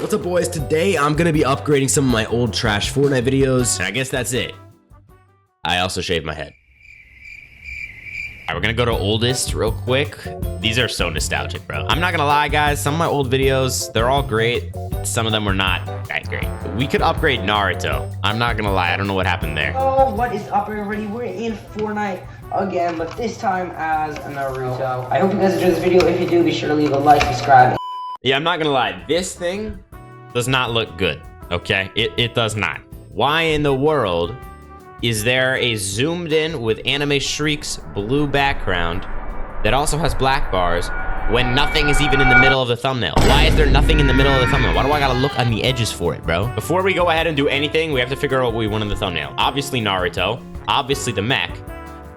What's up, boys? Today I'm gonna be upgrading some of my old trash Fortnite videos, and I guess that's it. I also shaved my head. Alright, we're gonna go to oldest real quick. These are so nostalgic, bro. I'm not gonna lie, guys. Some of my old videos, they're all great. Some of them were not that great. We could upgrade Naruto. I'm not gonna lie. I don't know what happened there. Oh, what is up, everybody? We're in Fortnite again, but this time as Naruto. I hope you guys enjoyed this video. If you do, be sure to leave a like, subscribe. Yeah, I'm not gonna lie. This thing does not look good, okay? It does not. Why in the world is there a zoomed in with anime shrieks blue background that also has black bars when nothing is even in the middle of the thumbnail? Why is there nothing in the middle of the thumbnail? Why do I gotta look on the edges for it, bro? Before we go ahead and do anything, we have to figure out what we want in the thumbnail. Obviously Naruto, obviously the mech,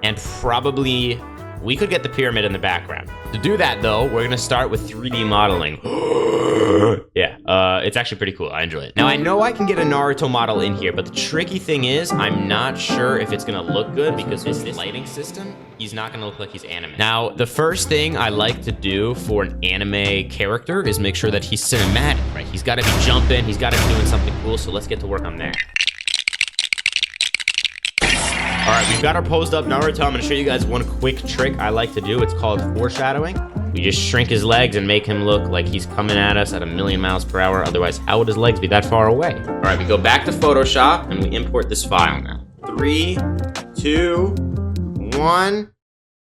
and probably we could get the pyramid in the background. To do that though, we're gonna start with 3D modeling. Yeah, it's actually pretty cool. I enjoy it. Now I know I can get a Naruto model in here, but the tricky thing is I'm not sure if it's gonna look good because this lighting system, he's not gonna look like he's anime. Now, the first thing I like to do for an anime character is make sure that he's cinematic, right? He's gotta be jumping, he's gotta be doing something cool, so let's get to work on that. All right, we've got our posed up Naruto. I'm gonna show you guys one quick trick I like to do. It's called foreshadowing. We just shrink his legs and make him look like he's coming at us at 1,000,000 miles per hour. Otherwise, how would his legs be that far away? All right, we go back to Photoshop and we import this file now. 3, 2, 1,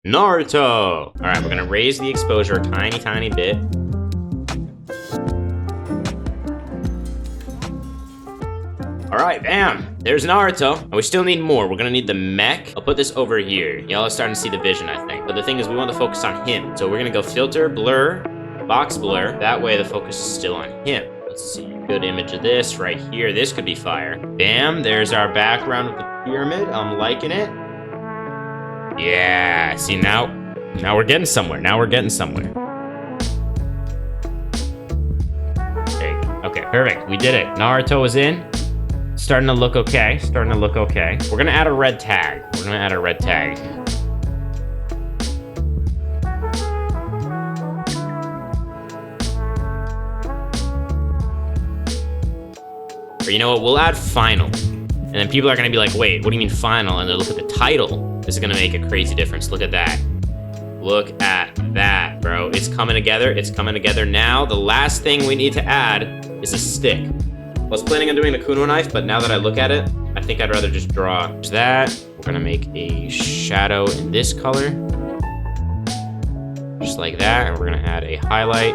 Naruto. All right, we're gonna raise the exposure a tiny, tiny bit. All right, bam, there's Naruto. And we still need more. We're gonna need the mech. I'll put this over here. Y'all are starting to see the vision, I think. But the thing is, we want to focus on him. So we're gonna go filter, blur, box blur. That way the focus is still on him. Let's see, good image of this right here. This could be fire. Bam, there's our background with the pyramid. I'm liking it. Yeah, see now we're getting somewhere. Now we're getting somewhere. There you go. Okay, perfect, we did it. Naruto is in. Starting to look okay, starting to look okay. We're gonna add a red tag. We're gonna add a red tag. Or you know what, we'll add final. And then people are gonna be like, wait, what do you mean final? And they'll look at the title. This is gonna make a crazy difference. Look at that. Look at that, bro. It's coming together, it's coming together now. The last thing we need to add is a stick. I was planning on doing the Kuno knife, but now that I look at it, I think I'd rather just draw that. We're gonna make a shadow in this color. Just like that, and we're gonna add a highlight.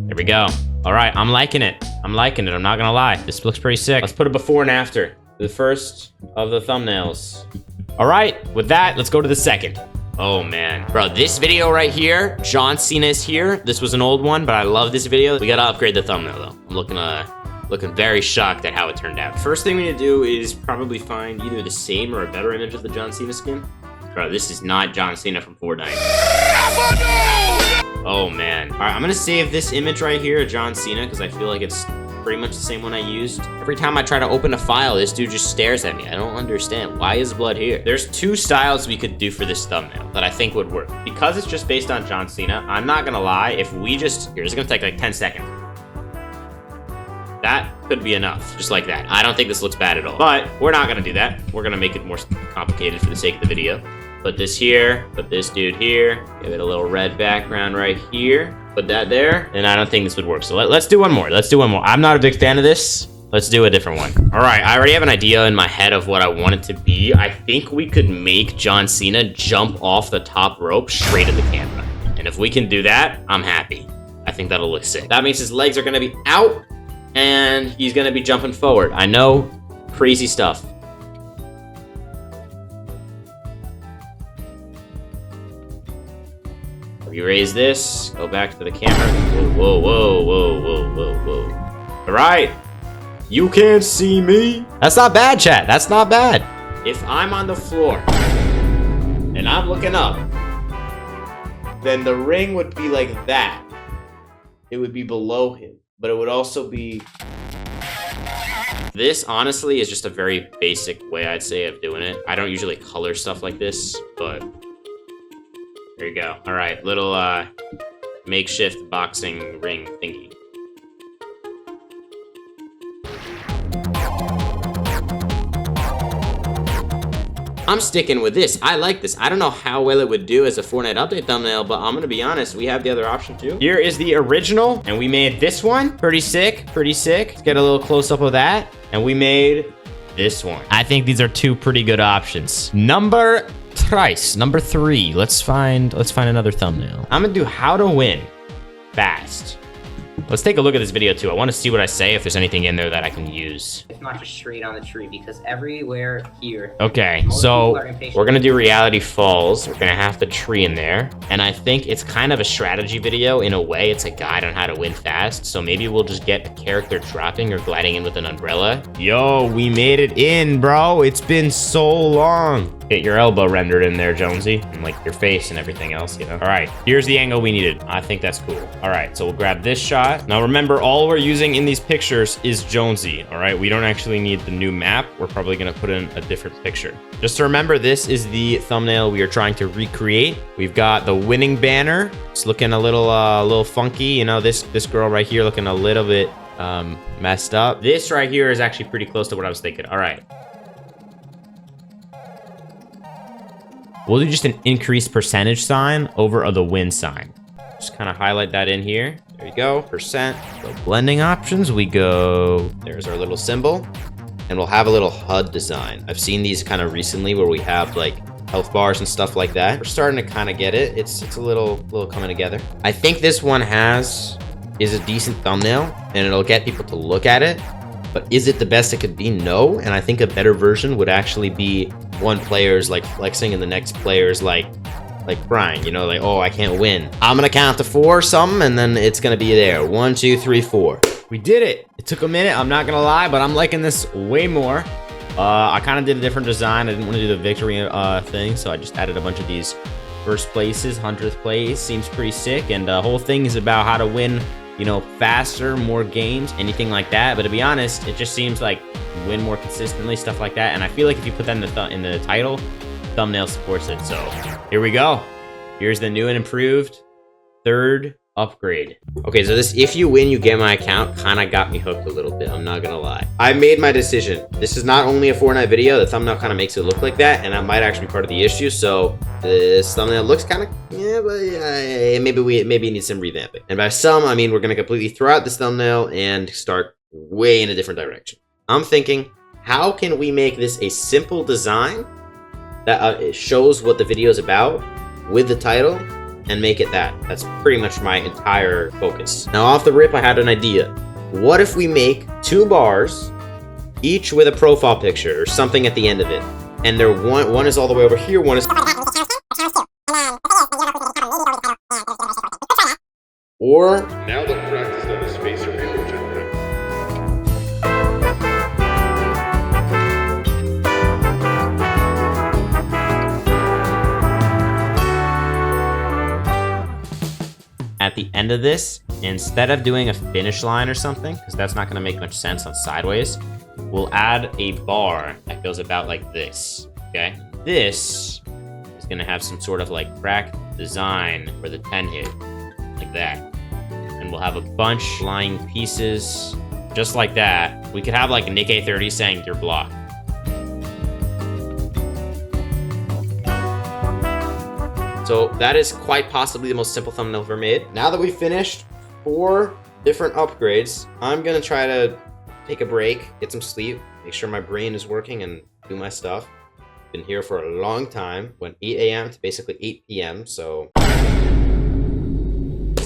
There we go. All right, I'm liking it. I'm liking it, I'm not gonna lie. This looks pretty sick. Let's put a before and after. The first of the thumbnails. All right, with that, let's go to the second. Oh man, bro, this video right here, John Cena is here. This was an old one, but I love this video. We gotta upgrade the thumbnail though. I'm looking very shocked at how it turned out. First thing we need to do is probably find either the same or a better image of the John Cena skin. Bro, this is not John Cena from Fortnite. Oh man. All right, I'm gonna save this image right here of John Cena because I feel like it's pretty much the same one I used. Every time I try to open a file, this dude just stares at me. I don't understand. Why is blood here? There's two styles we could do for this thumbnail that I think would work. Because it's just based on John Cena, I'm not gonna lie, if we just, here, it's gonna take like 10 seconds. That could be enough, just like that. I don't think this looks bad at all. But we're not gonna do that. We're gonna make it more complicated for the sake of the video. Put this here, put this dude here, give it a little red background right here. Put that there, and I don't think this would work. So let's do one more. Let's do one more. I'm not a big fan of this. Let's do a different one. All right, I already have an idea in my head of what I want it to be. I think we could make John Cena jump off the top rope straight at the camera. And if we can do that, I'm happy. I think that'll look sick. That means his legs are gonna be out, and he's gonna be jumping forward. I know, crazy stuff. You raise this, go back to the camera. Whoa, whoa, whoa, whoa, whoa, whoa. All right, you can't see me. That's not bad, chat, that's not bad. If I'm on the floor and I'm looking up, then the ring would be like that. It would be below him, but it would also be... This, honestly, is just a very basic way, I'd say, of doing it. I don't usually color stuff like this, but There you go. All right, little makeshift boxing ring thingy. I'm sticking with this. I like this. I don't know how well it would do as a Fortnite update thumbnail, but I'm gonna be honest, we have the other option too. Here is the original, and we made this one. Pretty sick, pretty sick. Let's get a little close up of that. And we made this one. I think these are two pretty good options. Number three. Let's find another thumbnail. I'm gonna do how to win fast. Let's take a look at this video too. I want to see what I say, if there's anything in there that I can use. It's not just straight on the tree, because everywhere here. Okay, so we're gonna do reality falls. We're gonna have the tree in there. And I think it's kind of a strategy video in a way. It's a guide on how to win fast. So maybe we'll just get a character dropping or gliding in with an umbrella. Yo, we made it in, bro. It's been so long. Get your elbow rendered in there, Jonesy, and like your face and everything else, you know? All right, here's the angle we needed. I think that's cool. All right, so we'll grab this shot. Now remember, all we're using in these pictures is Jonesy, all right? We don't actually need the new map. We're probably gonna put in a different picture. Just to remember, this is the thumbnail we are trying to recreate. We've got the winning banner. It's looking a little funky. You know, this girl right here looking a little bit messed up. This right here is actually pretty close to what I was thinking. All right. We'll do just an increased percentage sign over the win sign. Just kind of highlight that in here. There you go, percent. So blending options, we go, there's our little symbol. And we'll have a little HUD design. I've seen these kind of recently where we have like health bars and stuff like that. We're starting to kind of get it. It's a little coming together. I think this one is a decent thumbnail and it'll get people to look at it. But is it the best it could be? No. And I think a better version would actually be one player's like flexing and the next player's like crying, you know, like, oh, I can't win. I'm gonna count to 4 or something, and then it's gonna be there. 1, 2, 3, 4. We did it. It took a minute, I'm not gonna lie, but I'm liking this way more. I kind of did a different design. I didn't want to do the victory thing, so I just added a bunch of these first places. 100th place seems pretty sick, and the whole thing is about how to win, you know, faster, more games, anything like that. But to be honest, it just seems like you win more consistently, stuff like that. And I feel like if you put that in the title, thumbnail supports it. So here we go. Here's the new and improved 3rd upgrade. Okay, so this if you win, you get my account kind of got me hooked a little bit. I'm not gonna lie. I made my decision. This is not only a Fortnite video. The thumbnail kind of makes it look like that, and that might actually be part of the issue. So this thumbnail looks kind of, yeah, but maybe it needs some revamping. And by some, I mean we're gonna completely throw out this thumbnail and start way in a different direction. I'm thinking, how can we make this a simple design that shows what the video is about with the title and make it that? That's pretty much my entire focus. Now off the rip, I had an idea. What if we make 2 bars, each with a profile picture or something at the end of it? And they're one is all the way over here, one is... Or... Now the practice of the spacer image. At the end of this, instead of doing a finish line or something, because that's not going to make much sense on sideways, we'll add a bar that goes about like this, okay? This is going to have some sort of like crack design for the 10 hit, like that. And we'll have a bunch lying pieces, just like that. We could have like Nick A30 saying you're blocked. So that is quite possibly the most simple thumbnail ever made. Now that we've finished 4 different upgrades, I'm gonna try to take a break, get some sleep, make sure my brain is working and do my stuff. Been here for a long time, went 8 a.m. to basically 8 p.m. So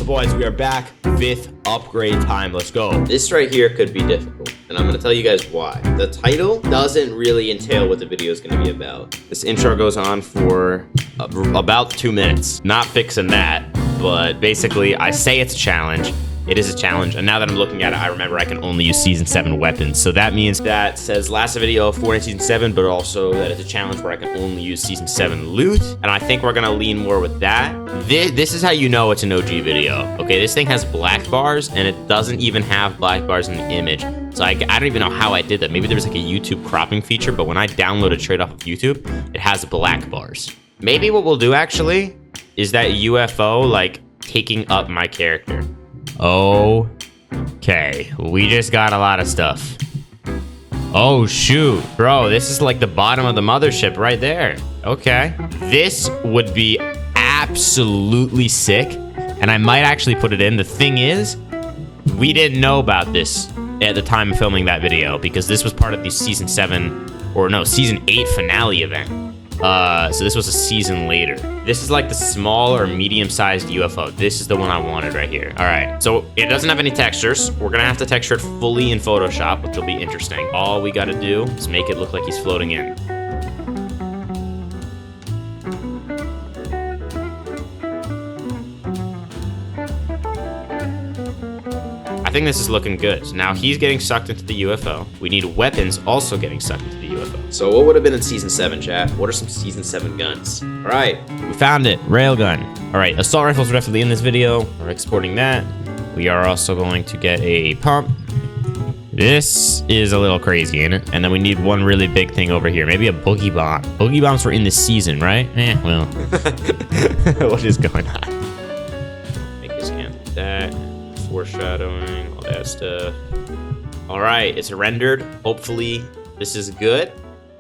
boys, we are back. 5th upgrade time. Let's go. This right here could be difficult, and I'm gonna tell you guys why. The title doesn't really entail what the video is gonna be about. This intro goes on for about 2 minutes. Not fixing that, but basically I say it's a challenge. It is a challenge, and now that I'm looking at it, I remember I can only use Season 7 weapons. So that means that says last video of Fortnite Season 7, but also that it's a challenge where I can only use Season 7 loot, and I think we're gonna lean more with that. This is how you know it's an OG video. Okay, this thing has black bars, and it doesn't even have black bars in the image. So I don't even know how I did that. Maybe there was like a YouTube cropping feature, but when I download it straight off of YouTube, it has black bars. Maybe what we'll do actually is that UFO like taking up my character? Okay, we just got a lot of stuff. Oh shoot, bro, this is like the bottom of the mothership right there. Okay, this would be absolutely sick, and I might actually put it in. The thing is, we didn't know about this at the time of filming that video because this was part of the season 8 finale event. So this was a season later. This is like the small or medium-sized UFO. This is the one I wanted right here. All right, so it doesn't have any textures. We're gonna have to texture it fully in Photoshop, which will be interesting. All we gotta do is make it look like he's floating in. I think this is looking good. So now he's getting sucked into the UFO. We need weapons also getting sucked into the UFO. So what would have been in season 7, chat? What are some season 7 guns? All right, we found it. Railgun. All right, assault rifles are definitely in this video. We're exporting that. We are also going to get a pump. This is a little crazy, ain't it? And then we need one really big thing over here. Maybe a boogie bomb. Boogie bombs were in this season, right? Well. What is going on? Make his hand like that. Foreshadowing, all that stuff. All right, it's rendered. Hopefully this is good.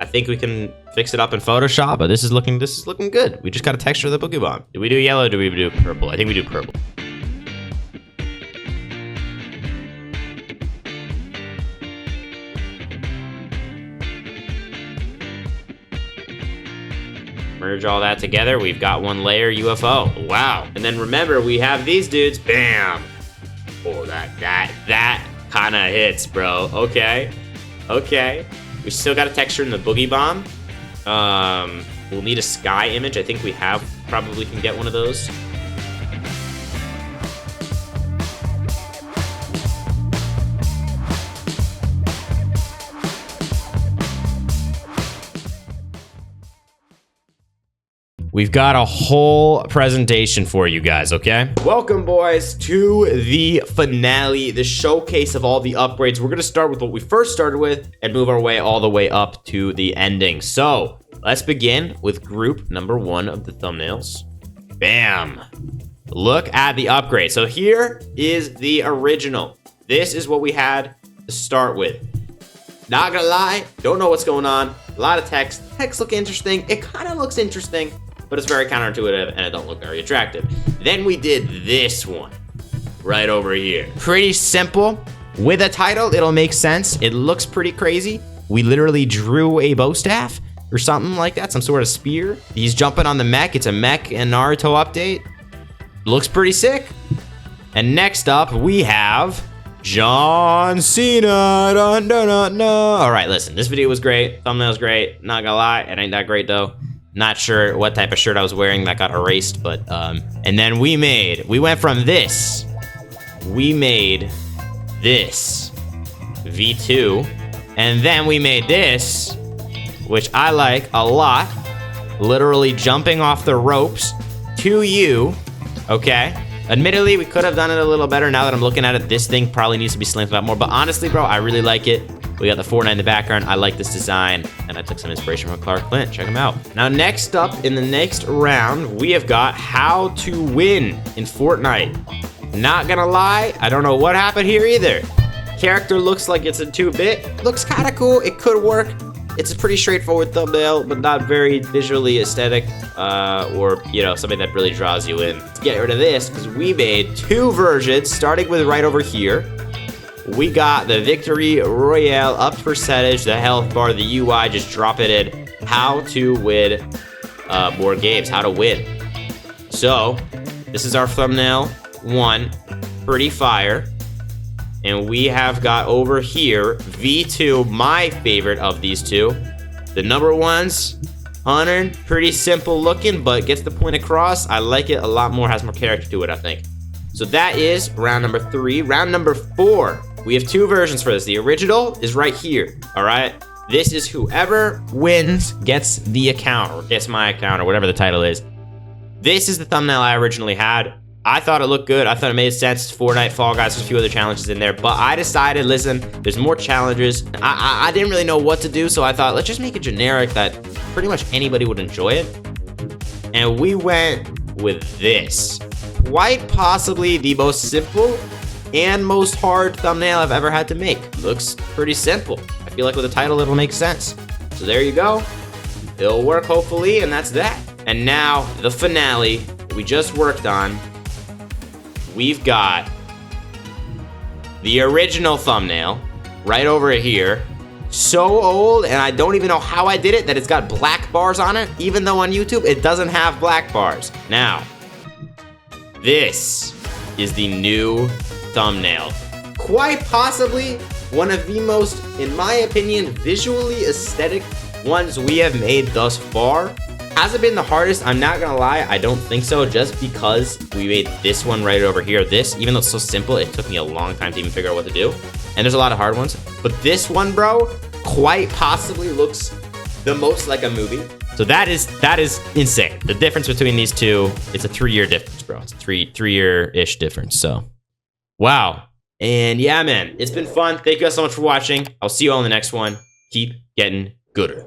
I think we can fix it up in Photoshop, but this is looking good. We just got to texture the boogie bomb. Do we do yellow or do we do purple? I think we do purple. Merge all that together. We've got one layer UFO. Wow. And then remember, we have these dudes. Bam. Oh, that kind of hits, bro. Okay. We still got a texture in the boogie bomb. We'll need a sky image. I think we probably can get one of those. We've got a whole presentation for you guys, okay? Welcome, boys, to the finale, the showcase of all the upgrades. We're gonna start with what we first started with and move our way all the way up to the ending. So, let's begin with group number 1 of the thumbnails. Bam! Look at the upgrade. So here is the original. This is what we had to start with. Not gonna lie, don't know what's going on. A lot of text. Text look interesting. It kind of looks interesting, but it's very counterintuitive and it don't look very attractive. Then we did this one right over here. Pretty simple. With a title, it'll make sense. It looks pretty crazy. We literally drew a bow staff or something like that, some sort of spear. He's jumping on the mech. It's a mech and Naruto update. Looks pretty sick. And next up, we have John Cena. Dun, dun, dun, dun. All right, listen, this video was great. Thumbnail's great. Not gonna lie, it ain't that great though. Not sure what type of shirt I was wearing that got erased, but and then we went from this. We made this V2, and then we made this, which I like a lot. Literally jumping off the ropes to you, okay? Admittedly, we could have done it a little better. Now that I'm looking at it, this thing probably needs to be slanted out more, but honestly, bro, I really like it. We got the Fortnite in the background. I like this design, and I took some inspiration from Clark Clint. Check him out. Now, next up in the next round, we have got how to win in Fortnite. Not gonna lie, I don't know what happened here either. Character looks like it's a 2-bit. Looks kind of cool. It could work. It's a pretty straightforward thumbnail, but not very visually aesthetic, or, you know, something that really draws you in. Let's get rid of this, because we made 2 versions, starting with right over here. We got the Victory Royale, up percentage, the health bar, the UI, just drop it in. How to win more games, how to win. So, this is our thumbnail 1, pretty fire. And we have got over here, V2, my favorite of these two. The number 1's 100, pretty simple looking, but gets the point across. I like it a lot more, has more character to it, I think. So that is round number 3. Round number 4. We have 2 versions for this. The original is right here, all right? This is whoever wins gets the account, or gets my account, or whatever the title is. This is the thumbnail I originally had. I thought it looked good. I thought it made sense. Fortnite, Fall Guys, there's a few other challenges in there, but I decided, listen, there's more challenges. I didn't really know what to do, so I thought, let's just make it generic that pretty much anybody would enjoy it. And we went with this. Quite possibly the most simple and most hard thumbnail I've ever had to make. Looks pretty simple. I feel like with a title, it'll make sense. So there you go. It'll work, hopefully, and that's that. And now, the finale that we just worked on. We've got the original thumbnail right over here. So old, and I don't even know how I did it, that it's got black bars on it, even though on YouTube, it doesn't have black bars. Now, this is the new thumbnail. Quite possibly one of the most, in my opinion, visually aesthetic ones we have made thus far. Has it been the hardest? I'm not gonna lie, I don't think so, just because we made this one right over here. This, even though it's so simple, it took me a long time to even figure out what to do. And there's a lot of hard ones. But this one, bro, quite possibly looks the most like a movie. So that is insane. The difference between these two, it's a 3-year difference, bro. It's a three-year-ish difference, so. Wow. And yeah, man, it's been fun. Thank you guys so much for watching. I'll see you all in the next one. Keep getting gooder.